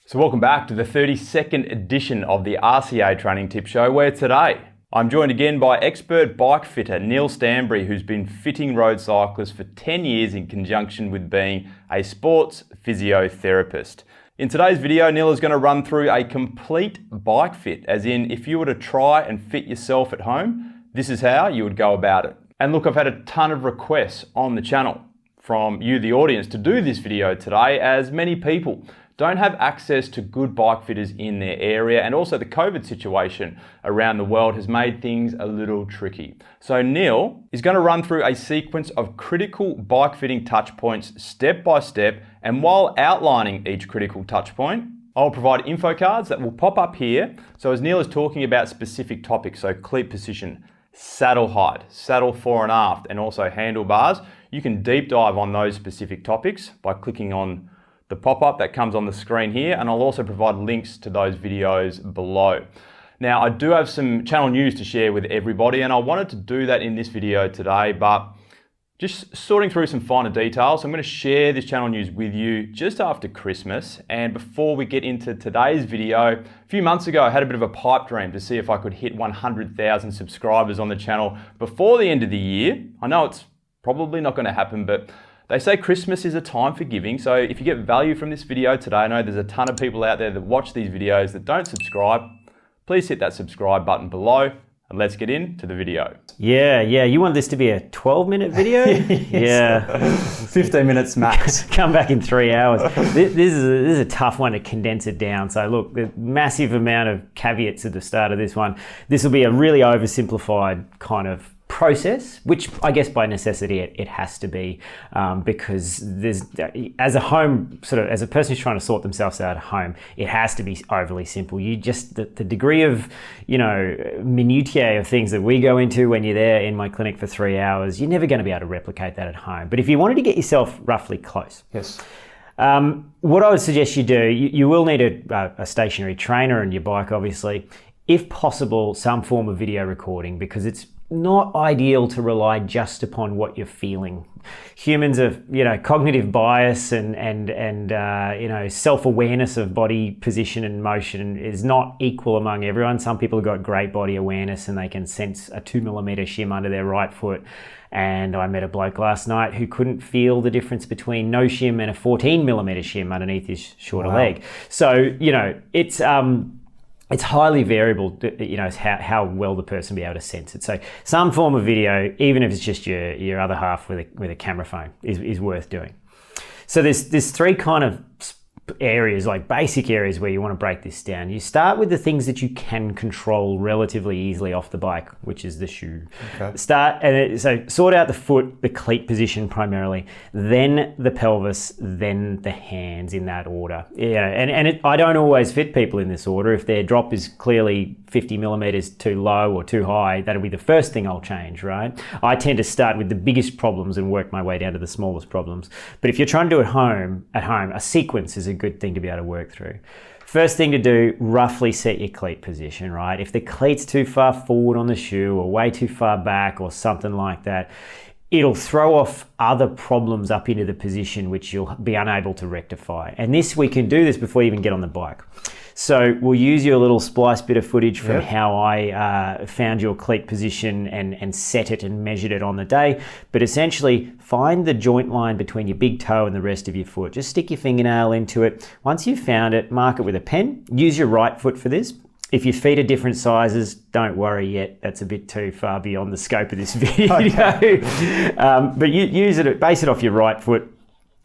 So welcome back to the 32nd edition of the RCA Training Tip Show, where today I'm joined again by expert bike fitter Neill Stanbury, who's been fitting road cyclists for 10 years in conjunction with being a sports physiotherapist. In today's video, Neill is going to run through a complete bike fit, as in if you were to try and fit yourself at home, this is how you would go about it. And look, I've had a ton of requests on the channel from you, the audience, to do this video today, as many people don't have access to good bike fitters in their area, and also the COVID situation around the world has made things a little tricky. So Neill is going to run through a sequence of critical bike fitting touch points step by step, and while outlining each critical touch point, I'll provide info cards that will pop up here. So as Neill is talking about specific topics, so cleat position, saddle height, saddle fore and aft, and also handlebars, you can deep dive on those specific topics by clicking on the pop-up that comes on the screen here, and I'll also provide links to those videos below. Now, I do have some channel news to share with everybody, and I wanted to do that in this video today, but just sorting through some finer details. I'm going to share this channel news with you just after Christmas. And before we get into today's video, a few months ago, I had a bit of a pipe dream to see if I could hit 100,000 subscribers on the channel before the end of the year. I know it's probably not going to happen, but they say Christmas is a time for giving, so if you get value from this video today, I know there's a ton of people out there that watch these videos that don't subscribe, please hit that subscribe button below, and let's get into the video. Yeah, you want this to be a 12-minute video? Yeah. 15 minutes max. Come back in 3 hours. This is a tough one to condense it down. So look, the massive amount of caveats at the start of this one. This will be a really oversimplified kind of process, which I guess by necessity it has to be, because there's, as a person who's trying to sort themselves out at home, it has to be overly simple. You just the degree of minutiae of things that we go into when you're there in my clinic for 3 hours, you're never going to be able to replicate that at home. But if you wanted to get yourself roughly close, yes. What I would suggest you do, you will need a stationary trainer on your bike, obviously. If possible, some form of video recording, because it's not ideal to rely just upon what you're feeling. Humans are, cognitive bias and self-awareness of body position and motion is not equal among everyone. Some people have got great body awareness and they can sense a 2mm shim under their right foot. And I met a bloke last night who couldn't feel the difference between no shim and a 14mm shim underneath his shorter leg. So, it's highly variable, how well the person will be able to sense it. So some form of video, even if it's just your other half with a camera phone, is worth doing. So there's three kind of areas, like basic areas where you want to break this down. You start with the things that you can control relatively easily off the bike, which is the shoe. Okay. So sort out the foot, the cleat position primarily, then the pelvis, then the hands, in that order. Yeah, and I don't always fit people in this order. If their drop is clearly 50mm too low or too high, that'll be the first thing I'll change, right? I tend to start with the biggest problems and work my way down to the smallest problems. But if you're trying to do it at home, a sequence is a good thing to be able to work through. First thing to do, roughly set your cleat position, right? If the cleat's too far forward on the shoe or way too far back or something like that, it'll throw off other problems up into the position which you'll be unable to rectify. And we can do this before you even get on the bike. So we'll use your little splice bit of footage from how I found your cleat position and set it and measured it on the day. But essentially, find the joint line between your big toe and the rest of your foot. Just stick your fingernail into it. Once you've found it, mark it with a pen. Use your right foot for this. If your feet are different sizes, don't worry yet. That's a bit too far beyond the scope of this video. Okay. But base it off your right foot.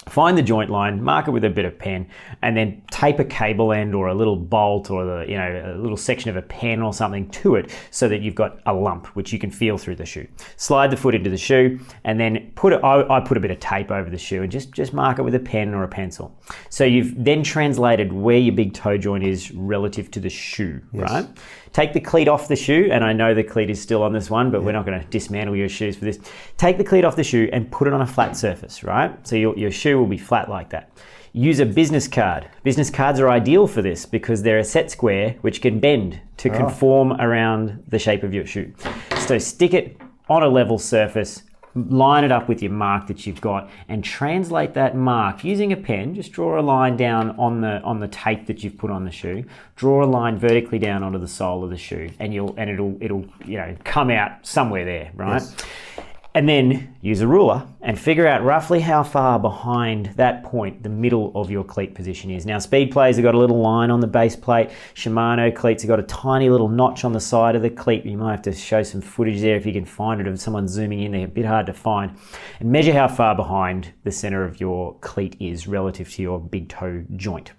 Find the joint line, mark it with a bit of pen, and then tape a cable end or a little bolt or a little section of a pen or something to it, so that you've got a lump which you can feel through the shoe. Slide the foot into the shoe, and then I put a bit of tape over the shoe and just mark it with a pen or a pencil. So you've then translated where your big toe joint is relative to the shoe, right? Take the cleat off the shoe, and I know the cleat is still on this one, but we're not going to dismantle your shoes for this. Take the cleat off the shoe and put it on a flat surface, right? So your shoe will be flat like that. Use a business card. Business cards are ideal for this because they're a set square which can bend to conform around the shape of your shoe. So stick it on a level surface, line it up with your mark that you've got and translate that mark using a pen. Just draw a line down on the tape that you've put on the shoe. Draw a line vertically down onto the sole of the shoe, and it'll come out somewhere there, right? Yes. And then use a ruler and figure out roughly how far behind that point the middle of your cleat position is. Now, Speed Plays have got a little line on the base plate. Shimano cleats have got a tiny little notch on the side of the cleat. You might have to show some footage there if you can find it of someone zooming in. They're a bit hard to find. And measure how far behind the center of your cleat is relative to your big toe joint.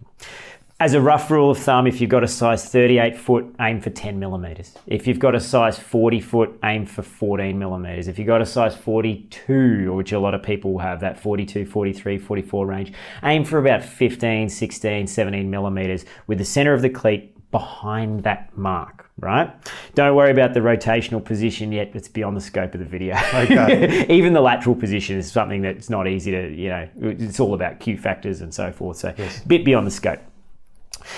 As a rough rule of thumb, if you've got a size 38 foot, aim for 10 millimeters. If you've got a size 40 foot, aim for 14 millimeters. If you've got a size 42, which a lot of people have, that 42, 43, 44 range, aim for about 15, 16, 17 millimeters with the center of the cleat behind that mark, right? Don't worry about the rotational position yet. It's beyond the scope of the video. Okay. Even the lateral position is something that's not easy to, it's all about Q factors and so forth. So yes. A bit beyond the scope.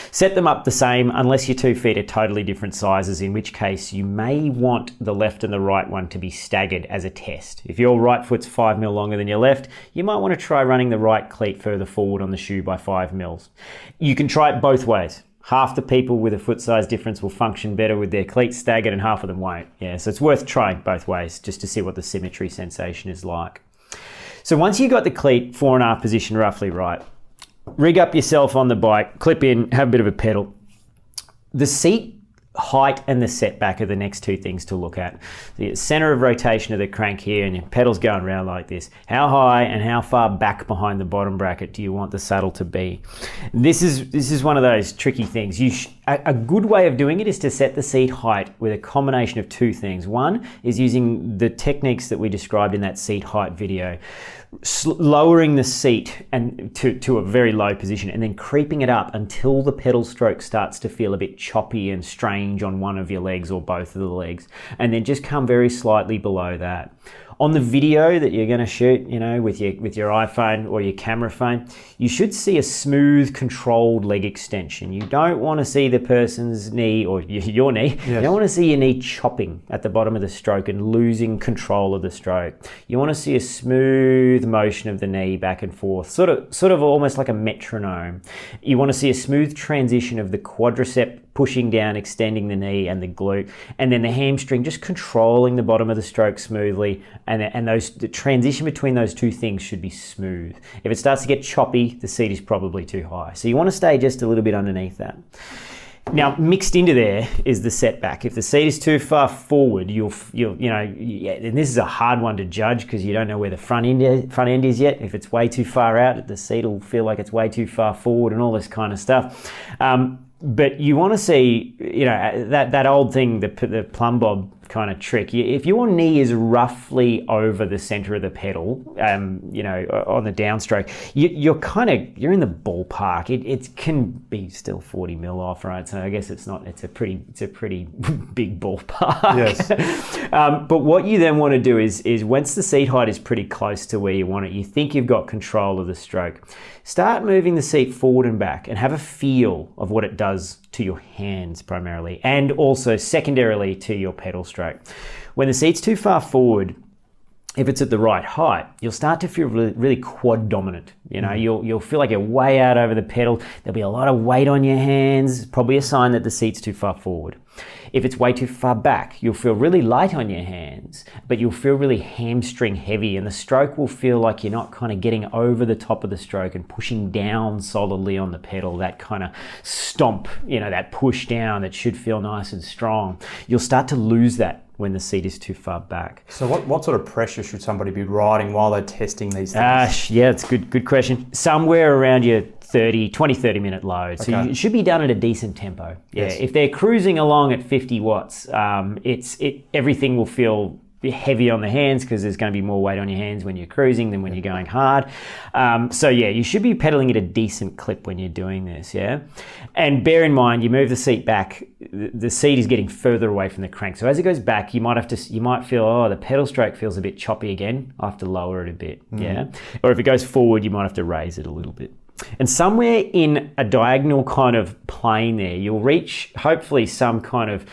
Set them up the same unless your 2 feet are totally different sizes, in which case you may want the left and the right one to be staggered as a test. If your right foot's 5 mil longer than your left, you might want to try running the right cleat further forward on the shoe by 5 mils. You can try it both ways. Half the people with a foot size difference will function better with their cleats staggered and half of them won't. Yeah, so it's worth trying both ways just to see what the symmetry sensation is like. So once you've got the cleat fore and aft position roughly right, rig up yourself on the bike, clip in, have a bit of a pedal. The seat height and the setback are the next two things to look at. The center of rotation of the crank here, and your pedal's going around like this. How high and how far back behind the bottom bracket do you want the saddle to be? This is one of those tricky things. A good way of doing it is to set the seat height with a combination of two things. One is using the techniques that we described in that seat height video. Lowering the seat and to a very low position and then creeping it up until the pedal stroke starts to feel a bit choppy and strange on one of your legs or both of the legs, and then just come very slightly below that. On the video that you're going to shoot, with your iPhone or your camera phone, you should see a smooth, controlled leg extension. You don't want to see the person's knee or your knee. Yes. You don't want to see your knee chopping at the bottom of the stroke and losing control of the stroke. You want to see a smooth motion of the knee back and forth, sort of almost like a metronome. You want to see a smooth transition of the quadricep pushing down, extending the knee and the glute, and then the hamstring just controlling the bottom of the stroke smoothly, and the transition between those two things should be smooth. If it starts to get choppy, the seat is probably too high. So you want to stay just a little bit underneath that. Now, mixed into there is the setback. If the seat is too far forward, and this is a hard one to judge because you don't know where the front end is yet. If it's way too far out, the seat will feel like it's way too far forward and all this kind of stuff. But you want to see, that old thing, the plumb bob kind of trick. If your knee is roughly over the center of the pedal, on the downstroke, you're in the ballpark. It can be still 40 mil off, right? So I guess it's a pretty big ballpark. Yes. But what you then want to do is once the seat height is pretty close to where you want it, you think you've got control of the stroke, start moving the seat forward and back and have a feel of what it does to your hands primarily, and also secondarily to your pedal stroke. When the seat's too far forward, if it's at the right height, you'll start to feel really, really quad dominant. You'll feel like you're way out over the pedal. There'll be a lot of weight on your hands, probably a sign that the seat's too far forward. If it's way too far back, you'll feel really light on your hands, but you'll feel really hamstring heavy, and the stroke will feel like you're not kind of getting over the top of the stroke and pushing down solidly on the pedal, that kind of stomp, that push down that should feel nice and strong. You'll start to lose that when the seat is too far back. So what sort of pressure should somebody be riding while they're testing these things? Yeah, it's a good question. Somewhere around your 20-30 minute load. So it should be done at a decent tempo. Yeah. Yes. If they're cruising along at 50 watts, everything will feel heavy on the hands because there's going to be more weight on your hands when you're cruising than when you're going hard. You should be pedaling at a decent clip when you're doing this, yeah? And bear in mind, you move the seat back, the seat is getting further away from the crank. So as it goes back, you might feel, the pedal stroke feels a bit choppy again. I have to lower it a bit, yeah? Or if it goes forward, you might have to raise it a little bit. And somewhere in a diagonal kind of plane there, you'll reach hopefully some kind of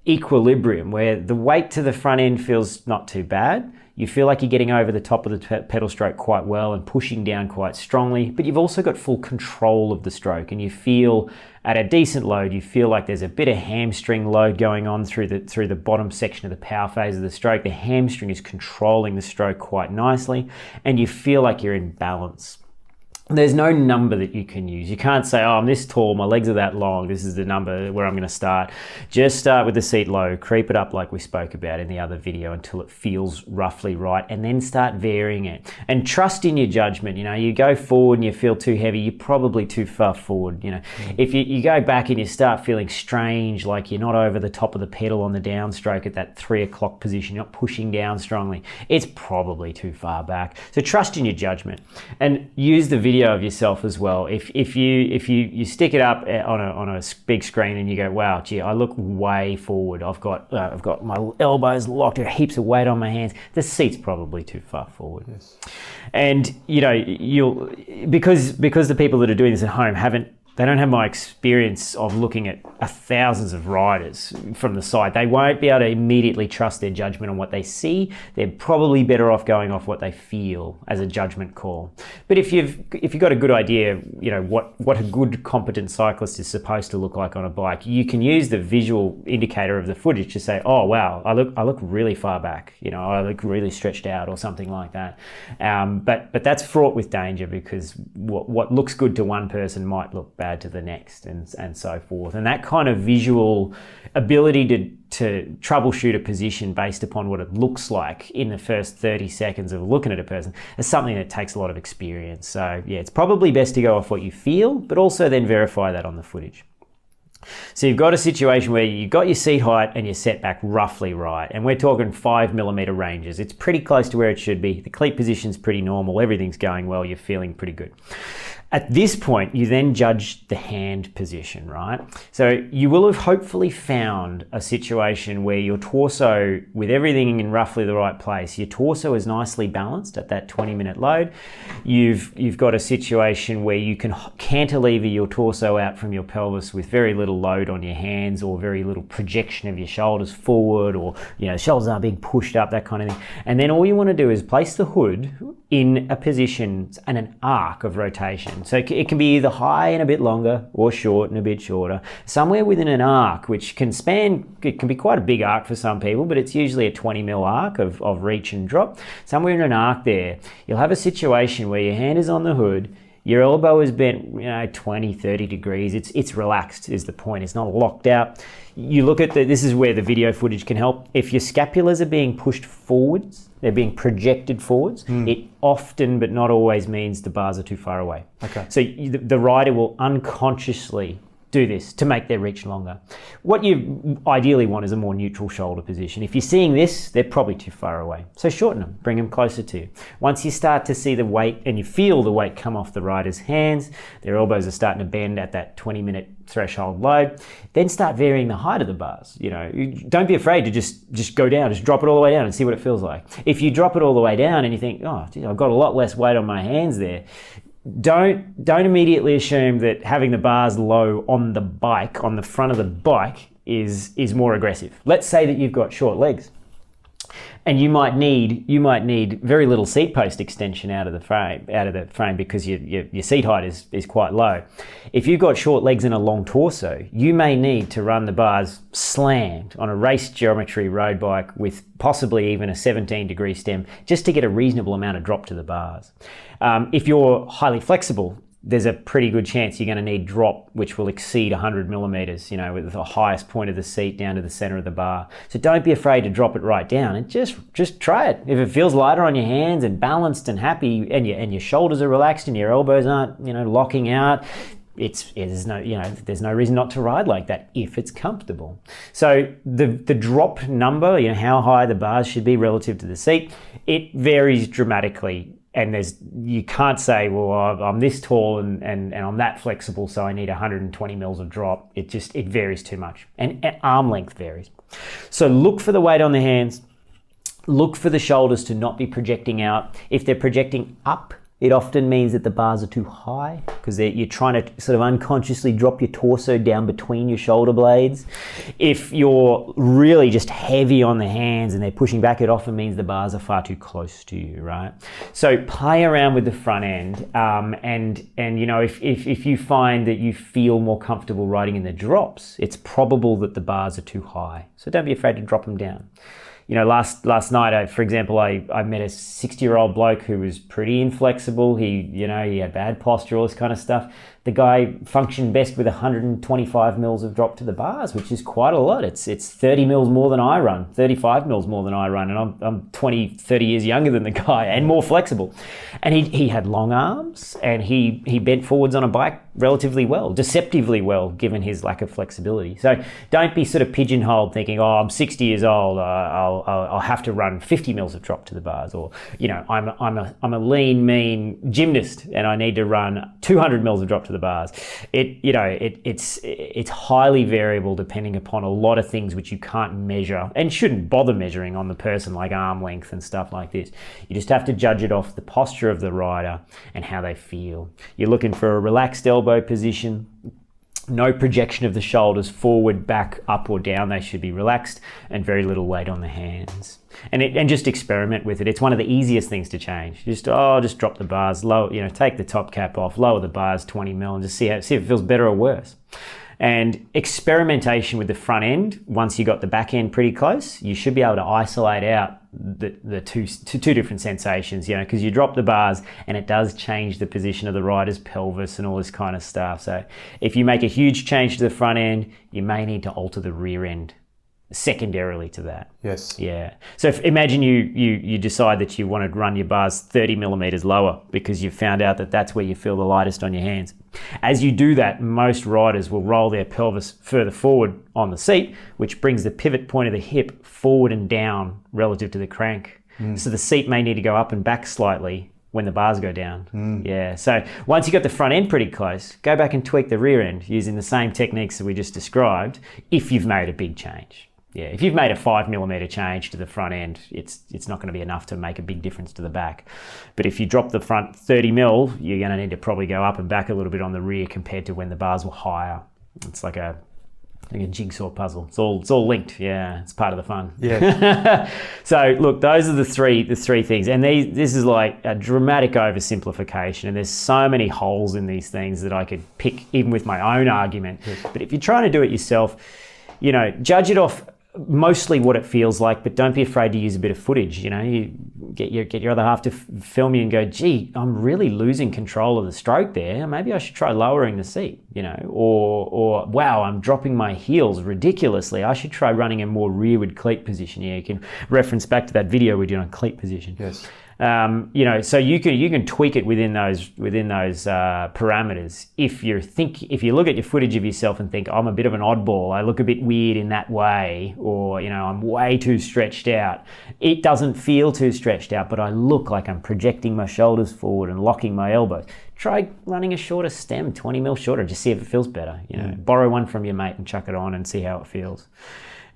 equilibrium where the weight to the front end feels not too bad. You feel like you're getting over the top of the pedal stroke quite well and pushing down quite strongly, but you've also got full control of the stroke, and you feel at a decent load, you feel like there's a bit of hamstring load going on through the bottom section of the power phase of the stroke. The hamstring is controlling the stroke quite nicely, and you feel like you're in balance. There's no number that you can use. You can't say, oh, I'm this tall, my legs are that long, this is the number where I'm going to start. Just start with the seat low, creep it up like we spoke about in the other video until it feels roughly right, and then start varying it. And trust in your judgment. You know, you go forward and you feel too heavy, you're probably too far forward. You know, if you go back and you start feeling strange, like you're not over the top of the pedal on the downstroke at that 3 o'clock position, you're not pushing down strongly, it's probably too far back. So trust in your judgment and use the video of yourself as well. If you stick it up on a big screen and you go, wow, gee, I look way forward, I've got my elbows locked, heaps of weight on my hands, the seat's probably too far forward. Yes. And you know, because the people that are doing this at home they don't have my experience of looking at thousands of riders from the side. They won't be able to immediately trust their judgment on what they see. They're probably better off going off what they feel as a judgment call. But if you've got a good idea, you know, what a good competent cyclist is supposed to look like on a bike, you can use the visual indicator of the footage to say, oh wow, I look really far back, you know, I look really stretched out or something like that. But that's fraught with danger, because what looks good to one person might look bad to the next, and so forth. And that kind of visual ability to troubleshoot a position based upon what it looks like in the first 30 seconds of looking at a person is something that takes a lot of experience. So yeah, it's probably best to go off what you feel, but also then verify that on the footage. So you've got a situation where you've got your seat height and your setback roughly right, and we're talking 5mm ranges. It's pretty close to where it should be. The cleat position's pretty normal, everything's going well, you're feeling pretty good. At this point, you then judge the hand position, right? So you will have hopefully found a situation where your torso, with everything in roughly the right place, your torso is nicely balanced at that 20-minute load. You've got a situation where you can cantilever your torso out from your pelvis with very little load on your hands, or very little projection of your shoulders forward, or, you know, shoulders aren't being pushed up, that kind of thing. And then all you want to do is place the hood in a position and an arc of rotation. So it can be either high and a bit longer, or short and a bit shorter, somewhere within an arc, which can span, it can be quite a big arc for some people, but it's usually a 20mm arc of reach and drop. Somewhere in an arc there, you'll have a situation where your hand is on the hood, your elbow is bent, you know, 20, 30 degrees. It's relaxed is the point. It's not locked out. You look at this is where the video footage can help. If your scapulars are being pushed forwards, they're being projected forwards, it often, but not always, means the bars are too far away. Okay. So the rider will unconsciously do this to make their reach longer. What you ideally want is a more neutral shoulder position. If you're seeing this, they're probably too far away. So shorten them, bring them closer to you. Once you start to see the weight and you feel the weight come off the rider's hands, their elbows are starting to bend at that 20-minute threshold load, then start varying the height of the bars. You know, don't be afraid to just go down, just drop it all the way down and see what it feels like. If you drop it all the way down and you think, oh, geez, I've got a lot less weight on my hands there, don't immediately assume that having the bars low on the bike, on the front of the bike, is more aggressive. Let's say that you've got short legs, and you might need very little seat post extension out of the frame because your seat height is quite low. If you've got short legs and a long torso, you may need to run the bars slammed on a race geometry road bike with possibly even a 17-degree stem, just to get a reasonable amount of drop to the bars. If you're highly flexible, there's a pretty good chance you're going to need drop which will exceed 100mm, you know, with the highest point of the seat down to the center of the bar. So don't be afraid to drop it right down and just try it. If it feels lighter on your hands and balanced and happy, and your shoulders are relaxed and your elbows aren't, you know, locking out, there's no reason not to ride like that if it's comfortable. So the drop number, you know, how high the bars should be relative to the seat, it varies dramatically. And you can't say, well, I'm this tall and I'm that flexible, so I need 120mm of drop. It varies too much. And arm length varies. So look for the weight on the hands. Look for the shoulders to not be projecting out. If they're projecting up, it often means that the bars are too high because you're trying to sort of unconsciously drop your torso down between your shoulder blades. If you're really just heavy on the hands and they're pushing back, it often means the bars are far too close to you, right? So play around with the front end, and you know, if you find that you feel more comfortable riding in the drops, it's probable that the bars are too high. So don't be afraid to drop them down. You know, last night, for example, I met a 60-year-old bloke who was pretty inflexible. He had bad posture, all this kind of stuff. The guy functioned best with 125 mils of drop to the bars, which is quite a lot. It's 30 mils more than I run, 35 mils more than I run, and I'm 20, 30 years younger than the guy and more flexible. And he had long arms, and he bent forwards on a bike relatively well, deceptively well, given his lack of flexibility. So don't be sort of pigeonholed thinking, oh, I'm 60 years old, I'll have to run 50 mils of drop to the bars, or you know, I'm a lean, mean gymnast and I need to run 200 mils of drop to the bars. It's highly variable depending upon a lot of things which you can't measure and shouldn't bother measuring on the person, like arm length and stuff like this. You just have to judge it off the posture of the rider and how they feel. You're looking for a relaxed elbow position, no projection of the shoulders forward, back, up or down. They should be relaxed, and very little weight on the hands. And just experiment with it. It's one of the easiest things to change. Just drop the bars, low, take the top cap off, lower the bars 20 mil, and just see if it feels better or worse. And experimentation with the front end, once you got the back end pretty close, you should be able to isolate out the two different sensations, because you drop the bars and it does change the position of the rider's pelvis and all this kind of stuff. So if you make a huge change to the front end, you may need to alter the rear end secondarily to that. Yes. Yeah. So imagine you decide that you want to run your bars 30 millimeters lower because you've found out that that's where you feel the lightest on your hands. As you do that, most riders will roll their pelvis further forward on the seat, which brings the pivot point of the hip forward and down relative to the crank. So the seat may need to go up and back slightly when the bars go down. Yeah. So once you got the front end pretty close, go back and tweak the rear end using the same techniques that we just described if you've made a big change. Yeah, if you've made a 5 millimeter change to the front end, it's not going to be enough to make a big difference to the back. But if you drop the front 30 mil, you're going to need to probably go up and back a little bit on the rear compared to when the bars were higher. It's like a jigsaw puzzle. It's all linked. Yeah, it's part of the fun. Yeah. So look, those are the three things, and this is like a dramatic oversimplification. And there's so many holes in these things that I could pick even with my own argument. Yes. But if you're trying to do it yourself, judge it off mostly what it feels like, but don't be afraid to use a bit of footage. You get your other half to film you and go, gee, I'm really losing control of the stroke there. Maybe I should try lowering the seat, or wow, I'm dropping my heels ridiculously. I should try running a more rearward cleat position. Yeah, you can reference back to that video we did on cleat position. Yes. So you can tweak it within those parameters. If you look at your footage of yourself and think, I'm a bit of an oddball, I look a bit weird in that way, or I'm way too stretched out. It doesn't feel too stretched out, but I look like I'm projecting my shoulders forward and locking my elbows. Try running a shorter stem, 20 mil shorter, just see if it feels better. Borrow one from your mate and chuck it on and see how it feels.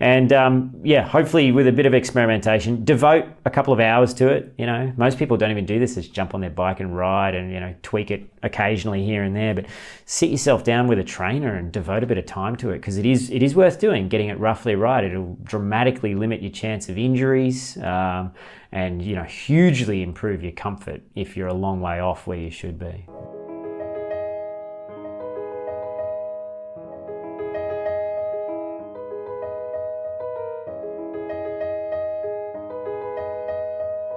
And hopefully with a bit of experimentation, devote a couple of hours to it. Most people don't even do this, just jump on their bike and ride and, tweak it occasionally here and there. But sit yourself down with a trainer and devote a bit of time to it, because it is worth doing, getting it roughly right. It'll dramatically limit your chance of injuries and, hugely improve your comfort if you're a long way off where you should be.